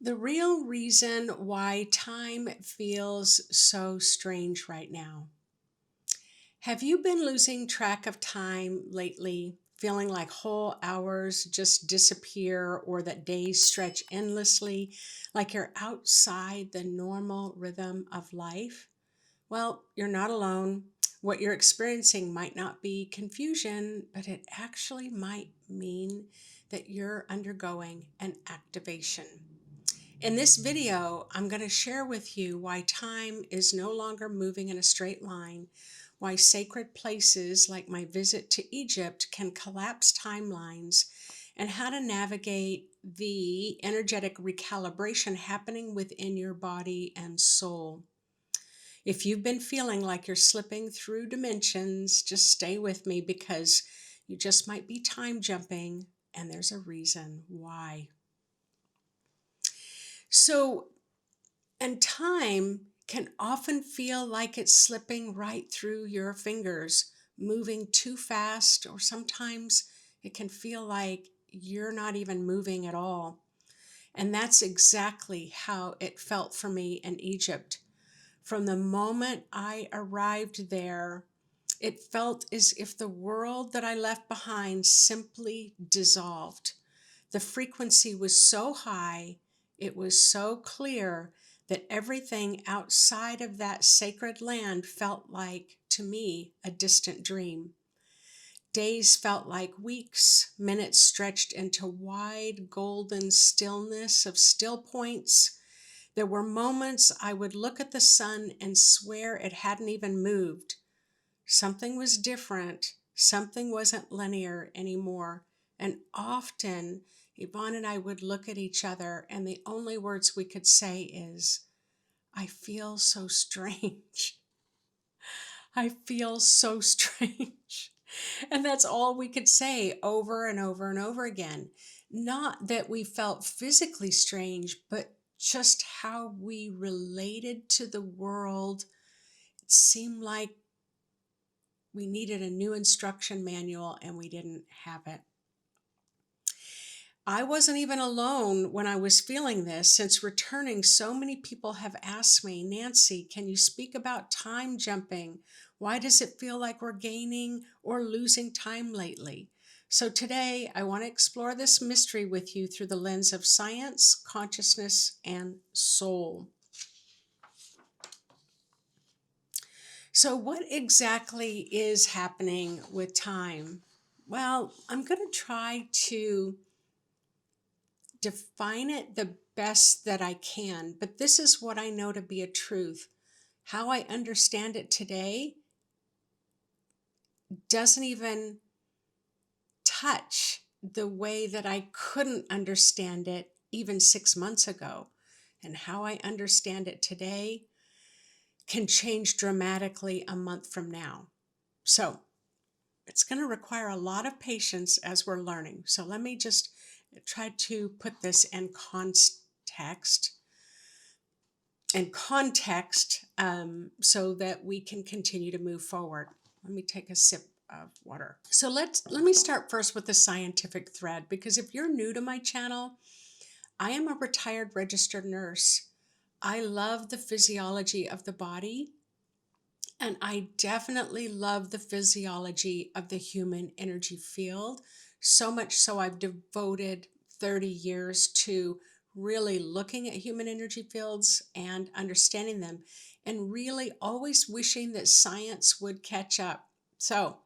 The real reason why time feels so strange right now. Have you been losing track of time lately, feeling like whole hours just disappear or that days stretch endlessly, like you're outside the normal rhythm of life? Well, you're not alone. What you're experiencing might not be confusion, but it actually might mean that you're undergoing an activation. In this video, I'm going to share with you why time is no longer moving in a straight line, why sacred places like my visit to Egypt can collapse timelines, and how to navigate the energetic recalibration happening within your body and soul. If you've been feeling like you're slipping through dimensions, just stay with me because you just might be time jumping, and there's a reason why. So, And time can often feel like it's slipping right through your fingers, moving too fast, or sometimes it can feel like you're not even moving at all. And that's exactly how it felt for me in Egypt. From the moment I arrived there, it felt as if the world that I left behind simply dissolved. The frequency was so high, it was so clear that everything outside of that sacred land felt like, to me, a distant dream. Days felt like weeks, minutes stretched into wide golden stillness of still points. There were moments I would look at the sun and swear it hadn't even moved. Something was different. Something wasn't linear anymore. And often, Yvonne and I would look at each other, and the only words we could say is, I feel so strange. I feel so strange. And that's all we could say over and over and over again. Not that we felt physically strange, but just how we related to the world. It seemed like we needed a new instruction manual and we didn't have it. I wasn't even alone when I was feeling this. Since returning, so many people have asked me, Nancy, can you speak about time jumping? Why does it feel like we're gaining or losing time lately? So today, I want to explore this mystery with you through the lens of science, consciousness, and soul. So, what exactly is happening with time? Well, I'm going to try to define it the best that I can, but this is what I know to be a truth. How I understand it today doesn't even touch the way that I couldn't understand it even 6 months ago. And how I understand it today can change dramatically a month from now. So it's going to require a lot of patience as we're learning. So let me just try to put this in context so that we can continue to move forward. Let me take a sip of water. So let me start first with the scientific thread, because if you're new to my channel, I am a retired registered nurse. I love the physiology of the body, and I definitely love the physiology of the human energy field. So much so I've devoted 30 years to really looking at human energy fields and understanding them, and really always wishing that science would catch up. So,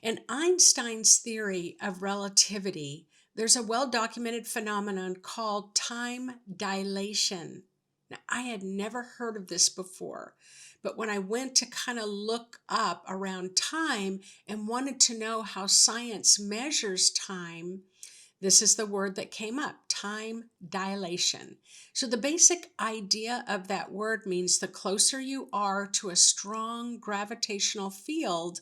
in Einstein's theory of relativity, there's a well-documented phenomenon called time dilation. Now, I had never heard of this before, but when I went to kind of look up around time and wanted to know how science measures time, this is the word that came up, time dilation. So the basic idea of that word means the closer you are to a strong gravitational field,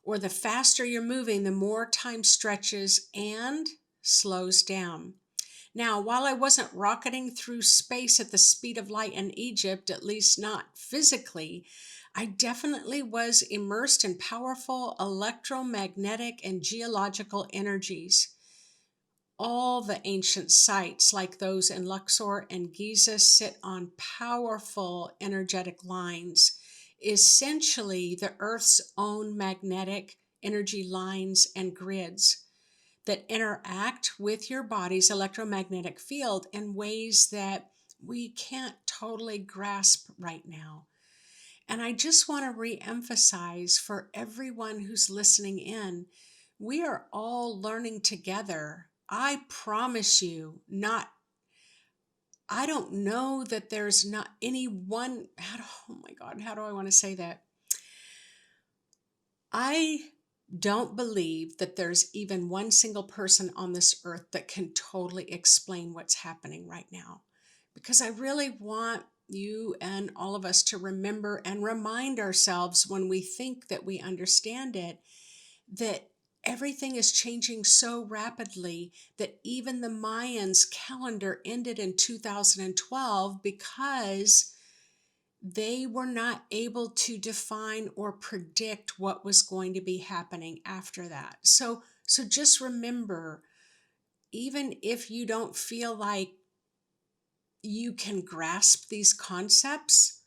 or the faster you're moving, the more time stretches and slows down. Now, while I wasn't rocketing through space at the speed of light in Egypt, at least not physically, I definitely was immersed in powerful electromagnetic and geological energies. All the ancient sites, like those in Luxor and Giza, sit on powerful energetic lines, essentially the Earth's own magnetic energy lines and grids that interact with your body's electromagnetic field in ways that we can't totally grasp right now. And I just want to reemphasize for everyone who's listening in, we are all learning together. I promise you, I don't know that there's not any one, oh my God, how do I want to say that? I don't believe that there's even one single person on this earth that can totally explain what's happening right now. Because I really want you and all of us to remember and remind ourselves when we think that we understand it, that everything is changing so rapidly that even the Mayans' calendar ended in 2012 because they were not able to define or predict what was going to be happening after that. So just remember, even if you don't feel like you can grasp these concepts,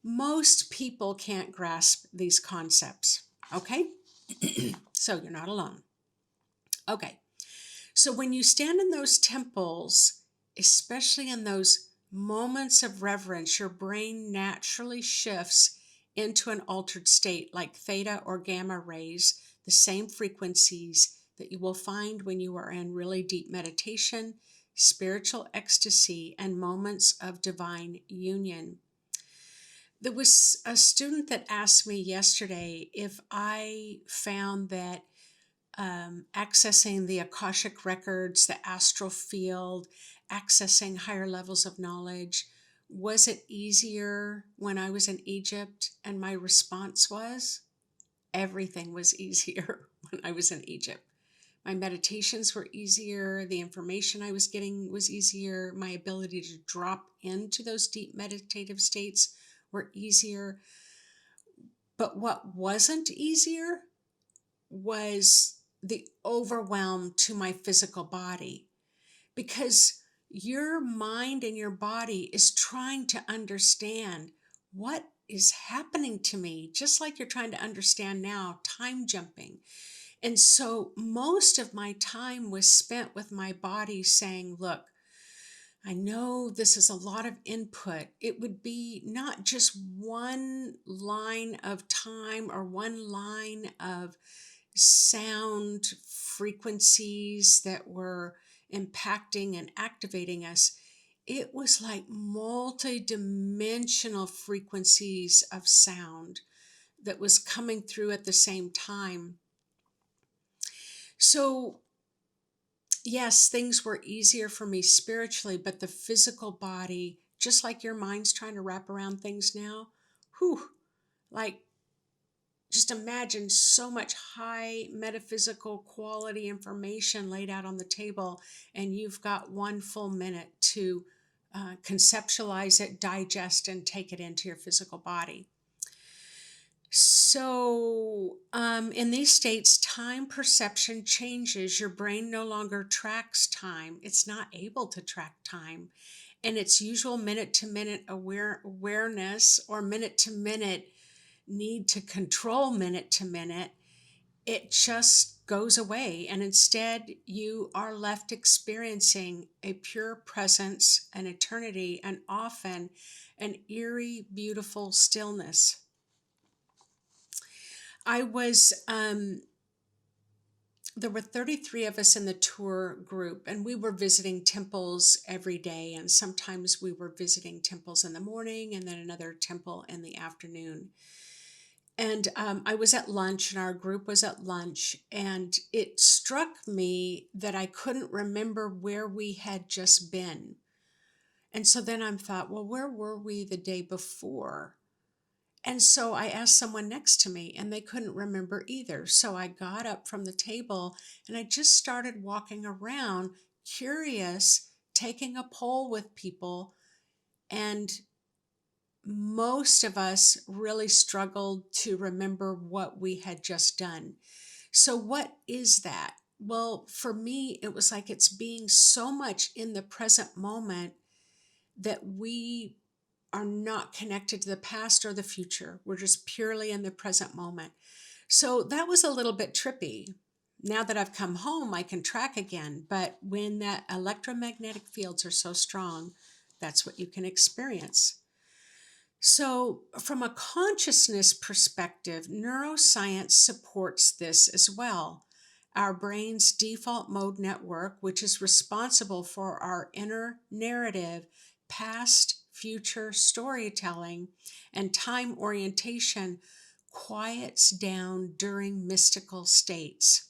most people can't grasp these concepts. Okay? So you're not alone. Okay. So when you stand in those temples, especially in those moments of reverence, your brain naturally shifts into an altered state like theta or gamma rays, the same frequencies that you will find when you are in really deep meditation, spiritual ecstasy, and moments of divine union. There was a student that asked me yesterday if I found that accessing the Akashic records, the astral field, accessing higher levels of knowledge, was it easier when I was in Egypt? And my response was, everything was easier when I was in Egypt. My meditations were easier. The information I was getting was easier. My ability to drop into those deep meditative states were easier. But what wasn't easier was the overwhelm to my physical body, because your mind and your body is trying to understand what is happening to me, just like you're trying to understand now time jumping. And so most of my time was spent with my body saying, look, I know this is a lot of input. It would be not just one line of time or one line of sound frequencies that were impacting and activating us. It was like multi-dimensional frequencies of sound that was coming through at the same time. So yes, things were easier for me spiritually, but the physical body, just like your mind's trying to wrap around things now, whew, like just imagine so much high metaphysical quality information laid out on the table, and you've got 1 full minute to conceptualize it, digest, and take it into your physical body. So, in these states, time perception changes. Your brain no longer tracks time. It's not able to track time. And its usual minute to minute awareness or minute to minute need to control minute to minute, it just goes away. And instead, you are left experiencing a pure presence, an eternity, and often an eerie, beautiful stillness. I was, there were 33 of us in the tour group, and we were visiting temples every day. And sometimes we were visiting temples in the morning and then another temple in the afternoon. And I was at lunch, and our group was at lunch, and it struck me that I couldn't remember where we had just been. And so then I thought, well, where were we the day before? And so I asked someone next to me, and they couldn't remember either. So I got up from the table and I just started walking around, curious, taking a poll with people. And most of us really struggled to remember what we had just done. So, what is that? Well, for me, it was like it's being so much in the present moment that we are not connected to the past or the future. We're just purely in the present moment. So that was a little bit trippy. Now that I've come home, I can track again. But when that electromagnetic fields are so strong, that's what you can experience. So, from a consciousness perspective, neuroscience supports this as well. Our brain's default mode network, which is responsible for our inner narrative, past, future storytelling, and time orientation, quiets down during mystical states.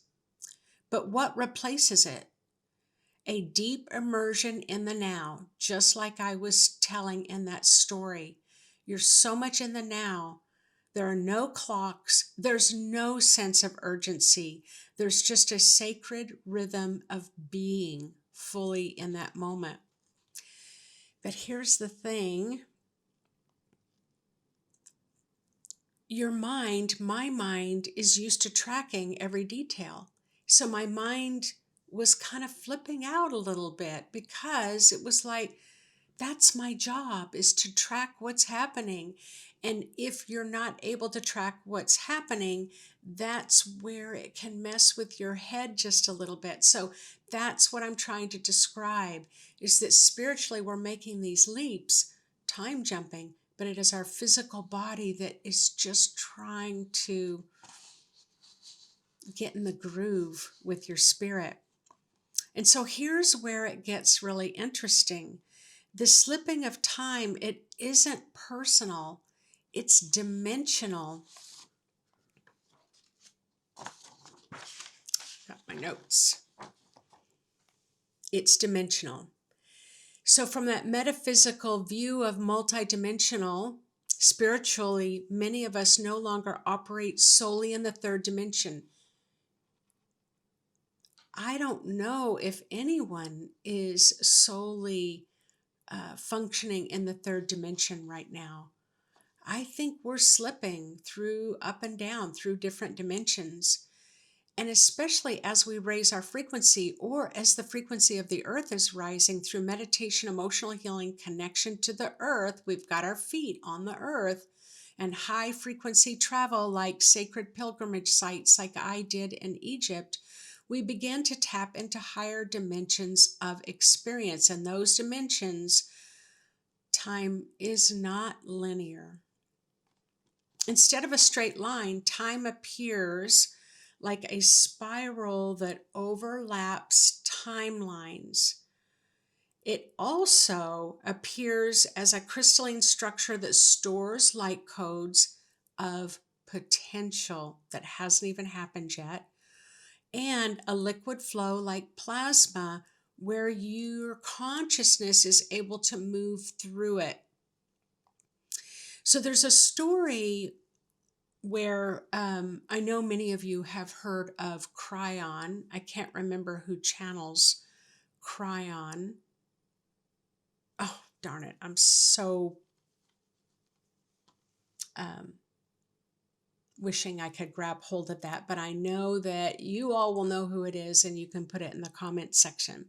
But what replaces it? A deep immersion in the now, just like I was telling in that story. You're so much in the now. There are no clocks. There's no sense of urgency. There's just a sacred rhythm of being fully in that moment. But here's the thing. Your mind, my mind, is used to tracking every detail. So my mind was kind of flipping out a little bit because it was like, that's my job, is to track what's happening. And if you're not able to track what's happening, that's where it can mess with your head just a little bit. So that's what I'm trying to describe, is that spiritually we're making these leaps, time jumping, but it is our physical body that is just trying to get in the groove with your spirit. And so here's where it gets really interesting. The slipping of time, it isn't personal, it's dimensional. Got my notes. It's dimensional. So, from that metaphysical view of multidimensional, spiritually, many of us no longer operate solely in the third dimension. I don't know if anyone is solely functioning in the third dimension right now. I think we're slipping through up and down through different dimensions. And especially as we raise our frequency, or as the frequency of the earth is rising through meditation, emotional healing, connection to the earth, we've got our feet on the earth, and high frequency travel like sacred pilgrimage sites like I did in Egypt, we begin to tap into higher dimensions of experience. And those dimensions, time is not linear. Instead of a straight line, time appears like a spiral that overlaps timelines. It also appears as a crystalline structure that stores light codes of potential that hasn't even happened yet, and a liquid flow like plasma where your consciousness is able to move through it. So there's a story where I know many of you have heard of Cryon. I can't remember who channels Cryon. Oh, darn it. I'm so wishing I could grab hold of that, but I know that you all will know who it is and you can put it in the comments section.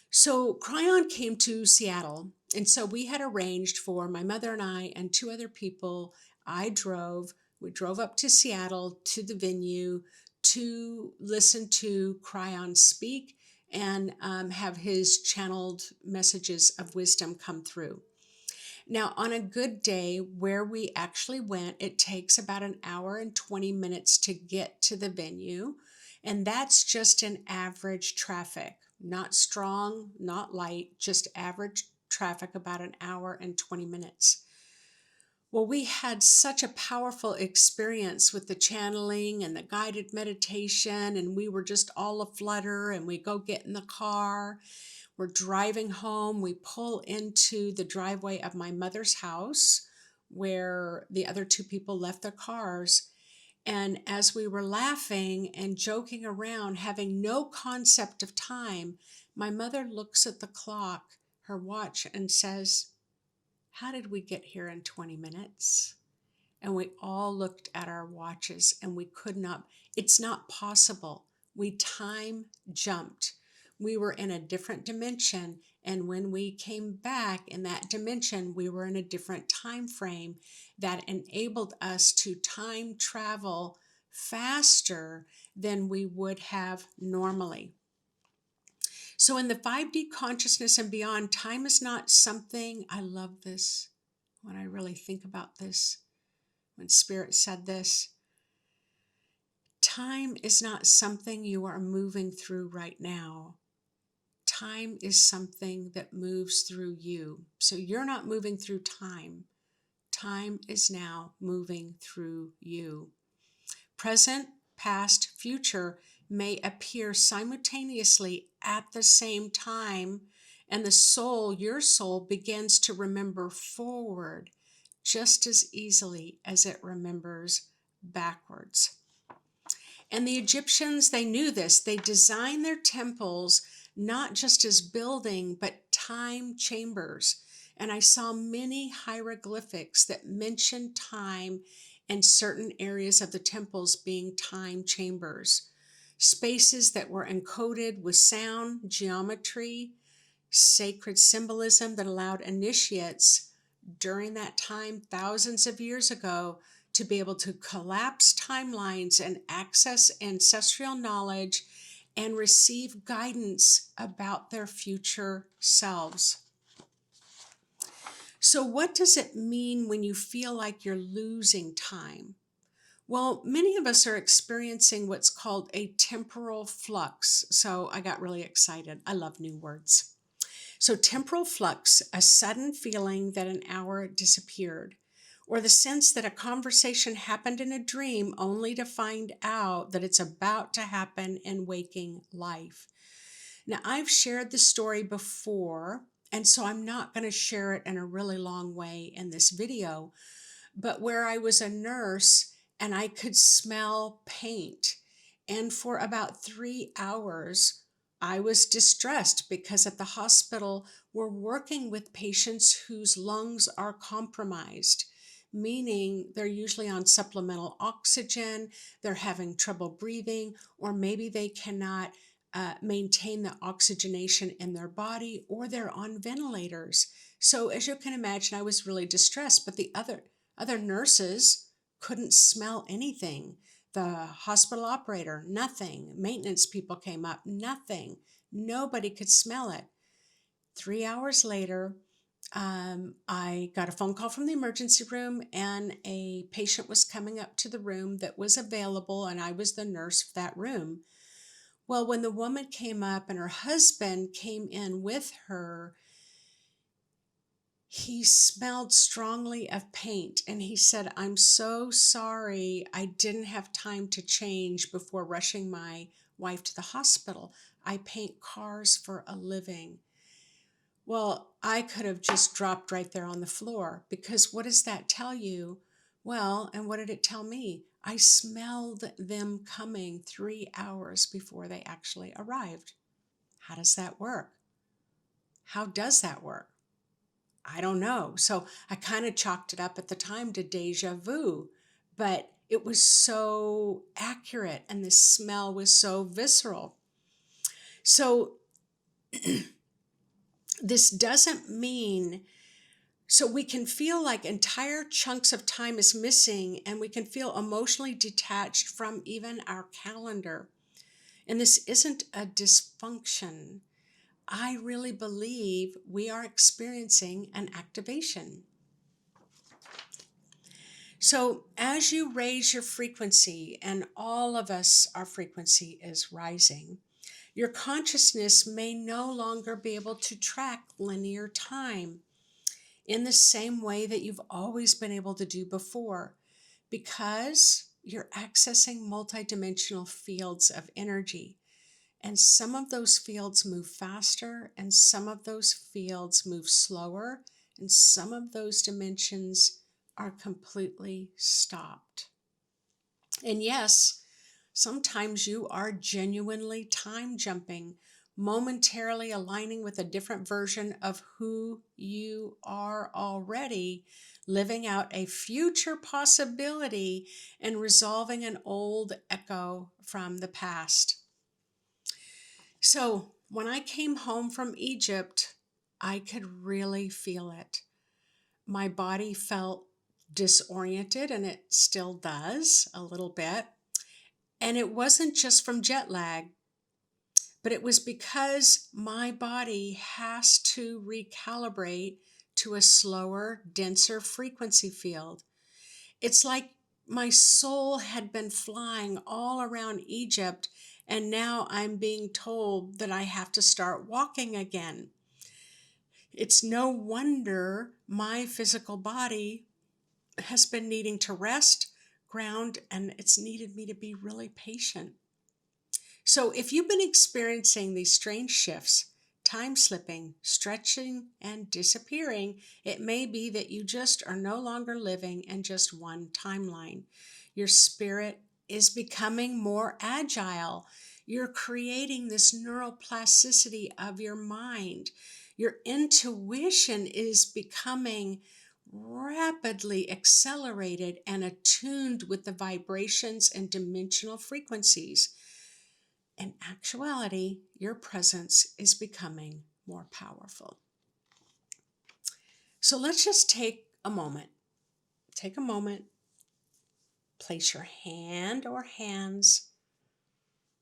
So Cryon came to Seattle, and so we had arranged for my mother and I and two other people. We drove up to Seattle to the venue to listen to Cryon speak and have his channeled messages of wisdom come through. Now, on a good day where we actually went, it takes about an hour and 20 minutes to get to the venue. And that's just an average traffic, not strong, not light, just average traffic, about an hour and 20 minutes. Well, we had such a powerful experience with the channeling and the guided meditation, and we were just all aflutter, and we go get in the car. We're driving home. We pull into the driveway of my mother's house where the other two people left their cars. And as we were laughing and joking around, having no concept of time, my mother looks at the clock, her watch, and says, "How did we get here in 20 minutes?" And we all looked at our watches and we could not, it's not possible. We time jumped. We were in a different dimension, and when we came back in that dimension, we were in a different time frame that enabled us to time travel faster than we would have normally. So in the 5D consciousness and beyond, time is not something, I love this when I really think about this, when Spirit said this, time is not something you are moving through right now. Time is something that moves through you. So you're not moving through time. Time is now moving through you. Present, past, future may appear simultaneously at the same time, and the soul, your soul, begins to remember forward just as easily as it remembers backwards. And the Egyptians, they knew this. They designed their temples not just as building, but time chambers. And I saw many hieroglyphics that mentioned time and certain areas of the temples being time chambers. Spaces that were encoded with sound, geometry, sacred symbolism that allowed initiates during that time, thousands of years ago, to be able to collapse timelines and access ancestral knowledge and receive guidance about their future selves. So, what does it mean when you feel like you're losing time? Well, many of us are experiencing what's called a temporal flux. So, I got really excited. I love new words. So, temporal flux, a sudden feeling that an hour disappeared, or the sense that a conversation happened in a dream only to find out that it's about to happen in waking life. Now, I've shared the story before, and so I'm not going to share it in a really long way in this video, but where I was a nurse and I could smell paint. And for about 3 hours, I was distressed because at the hospital, we're working with patients whose lungs are compromised, meaning they're usually on supplemental oxygen, they're having trouble breathing, or maybe they cannot maintain the oxygenation in their body, or they're on ventilators. So as you can imagine, I was really distressed, but the other nurses couldn't smell anything. The hospital operator, nothing. Maintenance people came up, nothing. Nobody could smell it. 3 hours later, I got a phone call from the emergency room, and a patient was coming up to the room that was available, and I was the nurse for that room. Well, when the woman came up and her husband came in with her, he smelled strongly of paint, and he said, "I'm so sorry. I didn't have time to change before rushing my wife to the hospital. I paint cars for a living." Well, I could have just dropped right there on the floor, because what does that tell you? Well, and what did it tell me? I smelled them coming 3 hours before they actually arrived. How does that work? How does that work? I don't know. So I kind of chalked it up at the time to deja vu, but it was so accurate and the smell was so visceral. So this doesn't mean, so we can feel like entire chunks of time is missing, and we can feel emotionally detached from even our calendar. And this isn't a dysfunction. I really believe we are experiencing an activation. So as you raise your frequency, and all of us, our frequency is rising, your consciousness may no longer be able to track linear time in the same way that you've always been able to do before, because you're accessing multidimensional fields of energy. And some of those fields move faster, and some of those fields move slower, and some of those dimensions are completely stopped. And yes, sometimes you are genuinely time jumping, momentarily aligning with a different version of who you are already, living out a future possibility and resolving an old echo from the past. So when I came home from Egypt, I could really feel it. My body felt disoriented, and it still does a little bit. And it wasn't just from jet lag, but it was because my body has to recalibrate to a slower, denser frequency field. It's like my soul had been flying all around Egypt, and now I'm being told that I have to start walking again. It's no wonder my physical body has been needing to rest, ground, and it's needed me to be really patient. So if you've been experiencing these strange shifts, time slipping, stretching, and disappearing, it may be that you just are no longer living in just one timeline. Your spirit is becoming more agile. You're creating this neuroplasticity of your mind. Your intuition is becoming rapidly accelerated and attuned with the vibrations and dimensional frequencies. In actuality, your presence is becoming more powerful. So let's just take a moment. Take a moment, place your hand or hands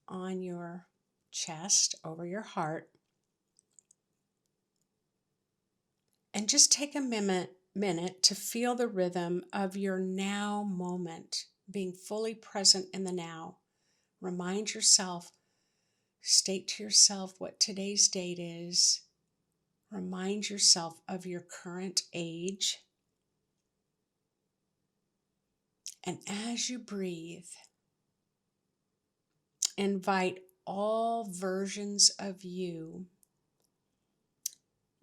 on your chest over your heart, and just take a minute to feel the rhythm of your now moment, being fully present in the now. Remind yourself, state to yourself what today's date is. Remind yourself of your current age. And as you breathe, invite all versions of you,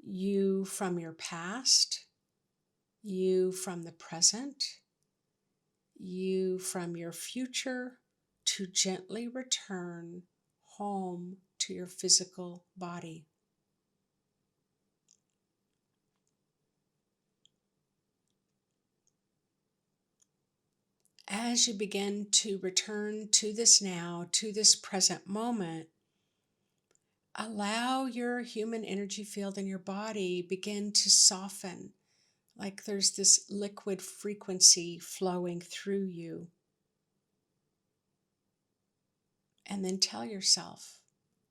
you from your past, you from the present, you from your future, to gently return home to your physical body. As you begin to return to this now, to this present moment, allow your human energy field in your body begin to soften, like there's this liquid frequency flowing through you. And then tell yourself,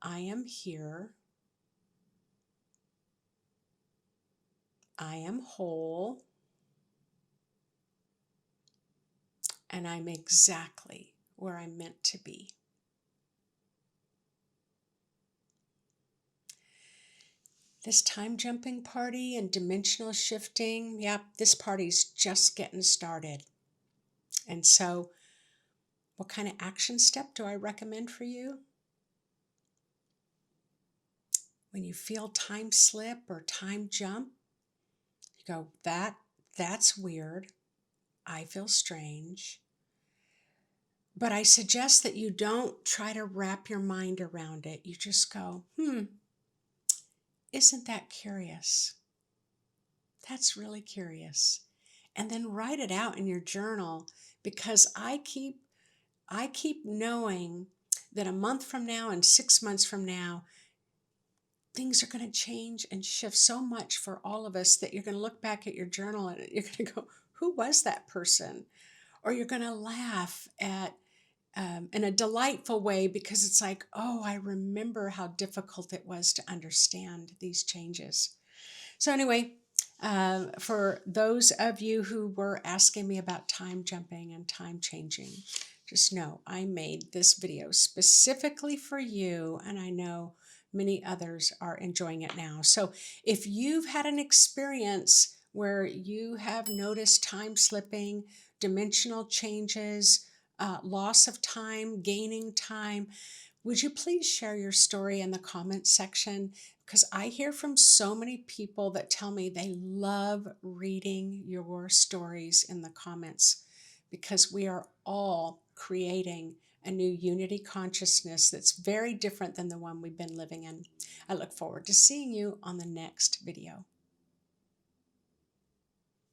I am here, I am whole, and I'm exactly where I'm meant to be. This time jumping party and dimensional shifting, yep, this party's just getting started. And so, what kind of action step do I recommend for you? When you feel time slip or time jump, you go, that's weird. I feel strange. But I suggest that you don't try to wrap your mind around it. You just go, isn't that curious? That's really curious. And then write it out in your journal, because I keep knowing that a month from now and 6 months from now, things are going to change and shift so much for all of us that you're going to look back at your journal and you're going to go, who was that person? Or you're going to laugh at in a delightful way, because it's like, oh, I remember how difficult it was to understand these changes. So anyway, for those of you who were asking me about time jumping and time changing, just know I made this video specifically for you, and I know many others are enjoying it now. So if you've had an experience where you have noticed time slipping, dimensional changes, loss of time, gaining time, would you please share your story in the comments section? Because I hear from so many people that tell me they love reading your stories in the comments, because we are all creating a new unity consciousness that's very different than the one we've been living in. I look forward to seeing you on the next video.